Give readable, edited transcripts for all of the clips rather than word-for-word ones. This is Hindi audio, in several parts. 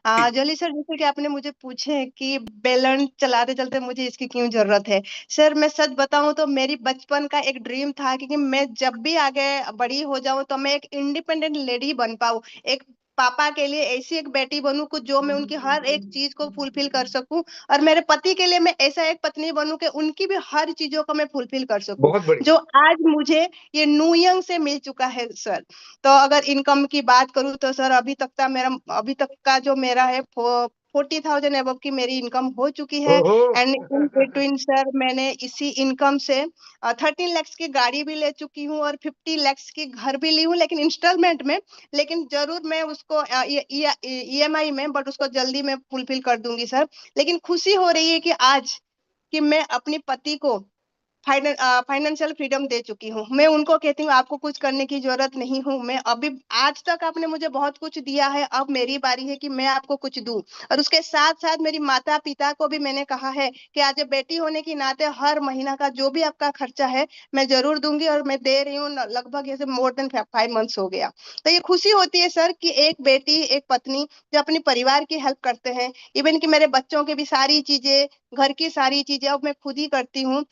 जली सर, जैसे कि आपने मुझे पूछे कि बेलन चलाते-चलते मुझे इसकी क्यों ज़रूरत है। सर मैं सच बताऊँ तो मेरी बचपन का एक ड्रीम था कि मैं जब भी आगे बड़ी हो जाऊँ तो मैं एक इंडिपेंडेंट लेडी बन पाऊँ। एक पापा के लिए ऐसी एक बेटी बनूँ कि जो मैं उनकी हर एक चीज़ को फुलफिल कर सकूँ, और मेरे पति के लिए मैं ऐसा एक पत्नी बनूँ कि उनकी भी हर चीज़ों को मैं फुलफिल कर सकूँ। बहुत बढ़िया। जो आज मुझे ये न्यू यंग से मिल चुका है सर। तो अगर इनकम की बात करूँ तो सर अभी तक का जो मेरा है 40,000 अबव की मेरी इनकम हो चुकी है। ओहो। एंड इन बिटवीन सर मैंने इसी इनकम से 13 लाख की गाड़ी भी ले चुकी हूँ और 50 लाख की घर भी ली हूँ, लेकिन इंस्टॉलमेंट में। लेकिन जरूर मैं उसको ईएमआई में, बट उसको जल्दी मैं फुलफिल कर दूंगी सर। लेकिन खुशी हो रही है कि आज कि मैं अपने पति को फाइनेंशियल फ्रीडम दे चुकी हूँ। मैं उनको कहती हूँ आपको कुछ करने की ज़रूरत नहीं हूँ। मैं अभी आज तक आपने मुझे बहुत कुछ दिया है, अब मेरी बारी है कि मैं आपको कुछ दूँ। और उसके साथ-साथ मेरी माता-पिता को भी मैंने कहा है कि एज़ अ बेटी होने के नाते हर महीना का जो भी आपका खर्चा है, मैं ज़रूर दूँगी, और मैं दे रही हूँ न लगभग ऐसे मोर देन 5 मंथ्स हो गया। तो ये खुशी होती है सर कि एक बेटी, एक पत्नी जो अपने परिवार की हेल्प करते हैं। इवन कि मेरे बच्चों की भी सारी चीज़ें, घर की सारी चीज़ें अब मैं खुद ही करती हूँ।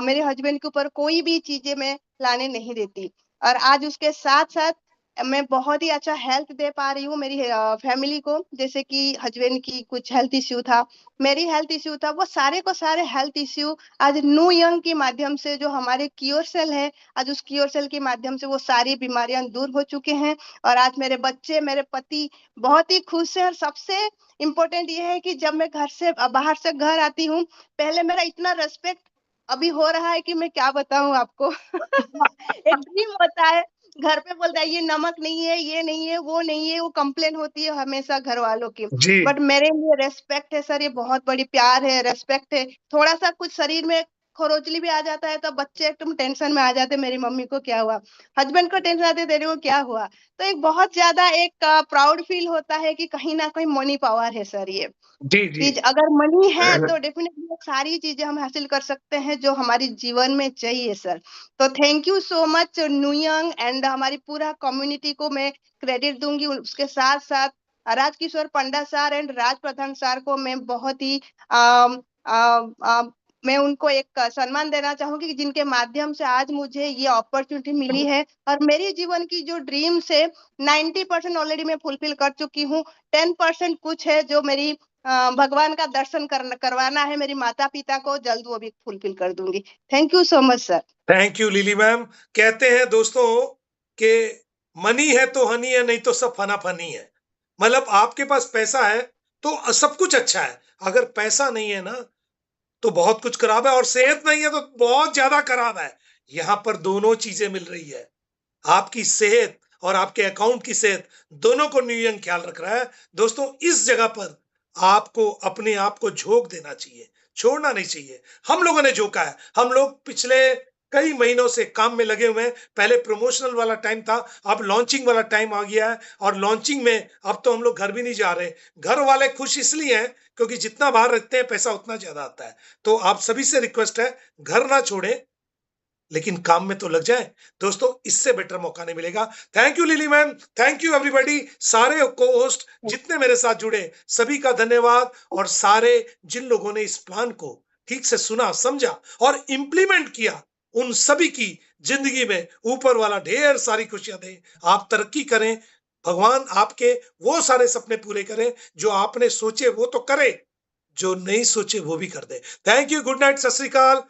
मेरे हस्बैंड के ऊपर कोई भी चीजें मैं लाने नहीं देती। और आज उसके साथ-साथ मैं बहुत ही अच्छा हेल्थ दे पा रही हूँ मेरी फैमिली को। जैसे कि हस्बैंड की कुछ हेल्थ इश्यू था, मेरी हेल्थ इश्यू था, वो सारे को सारे हेल्थ इश्यू आज न्यू यंग के माध्यम से जो हमारे क्योर सेल है, आज उस क्योर सेल के माध्यम से वो सारी बीमारियां दूर हो चुके हैं। और आज मेरे बच्चे, मेरे पति बहुत ही खुश हैं। और सबसे इम्पोर्टेंट ये है कि जब मैं घर से बाहर से घर आती हूँ, पहले मेरा इतना रिस्पेक्ट अभी हो रहा है कि मैं क्या बताऊँ आपको। एक ड्रीम होता है, घर पे बोलता है ये नमक नहीं है, ये नहीं है, वो नहीं है, वो कंप्लेन होती है हमेशा घरवालों की। जी। बट मेरे लिए रिस्पेक्ट है सर, ये बहुत बड़ी प्यार है, रिस्पेक्ट है। थोड़ा-सा कुछ शरीर में खरोंचली भी आ जाता है तो बच्चे एकदम टेंशन में आ जाते हैं, मेरी मम्मी को क्या हुआ? हस्बैंड को टेंशन आती है, तेरे को क्या हुआ? तो एक बहुत ज़्यादा एक प्राउड फील होता है कि कहीं न कहीं मनी पावर है सर ये। जी। जी। कि अगर मनी है तो डेफिनेटली सारी चीजें हम हासिल कर सकते हैं जो हमारी जीवन में चाहिए सर। तो thank you so much Nuyang and हमारी पूरा कम्युनिटी को मैं क्रेडिट दूंगी। उसके साथ साथ Rajkishore Panda sir and Raj Pradhan sir को मैं बहुत ही आम, आम, आम, मैं उनको एक सम्मान देना चाहूंगी कि जिनके माध्यम से आज मुझे ये अपॉर्चुनिटी मिली है। और मेरी जीवन की जो ड्रीम्स है 90% ऑलरेडी मैं फुलफिल कर चुकी हूँ। 10% कुछ है जो मेरी भगवान का दर्शन करवाना है मेरी माता-पिता को, जल्द वो भी फुलफिल कर दूँगी। Thank you so much sir. Thank you lily ma'am. कहते हैं दोस्तों कि मनी है तो हनी है, नहीं तो सब फना फनी है। मतलब आपके पास पैसा है तो सब कुछ अच्छा है, अगर पैसा नहीं है ना तो बहुत कुछ खराब है, और सेहत नहीं है तो बहुत ज्यादा खराब है। यहाँ पर दोनों चीजें मिल रही है, आपकी सेहत और आपके अकाउंट की सेहत, दोनों को न्यूयंग ख्याल रख रहा है। दोस्तों इस जगह पर आपको अपने आप को झोंक देना चाहिए, छोड़ना नहीं चाहिए। हम लोगों ने झोंका है, हम लोग पिछले कई महीनों से काम में लगे हुए हैं। पहले प्रमोशनल वाला टाइम था, अब लॉन्चिंग वाला टाइम आ गया है, और लॉन्चिंग में अब तो हम लोग घर भी नहीं जा रहे। घर वाले खुश इसलिए हैं क्योंकि जितना बाहर रखते हैं पैसा उतना ज्यादा आता है। तो आप सभी से रिक्वेस्ट है, घर ना छोड़े लेकिन काम में तो लग जाए। दोस्तों इससे बेटर मौका नहीं मिलेगा। Thank you lily ma'am, thank you everybody. सारे को होस्ट जितने मेरे साथ जुड़े सभी का धन्यवाद, और सारे जिन लोगों ने इस प्लान को ठीक से सुना, समझा और इंप्लीमेंट किया, उन सभी की जिंदगी में ऊपर वाला ढेर सारी खुशियां दे। आप तरक्की करें, भगवान आपके वो सारे सपने पूरे करें जो आपने सोचे वो तो करे, जो नहीं सोचे वो भी कर दे। थैंक यू, गुड नाइट, सत श्री अकाल।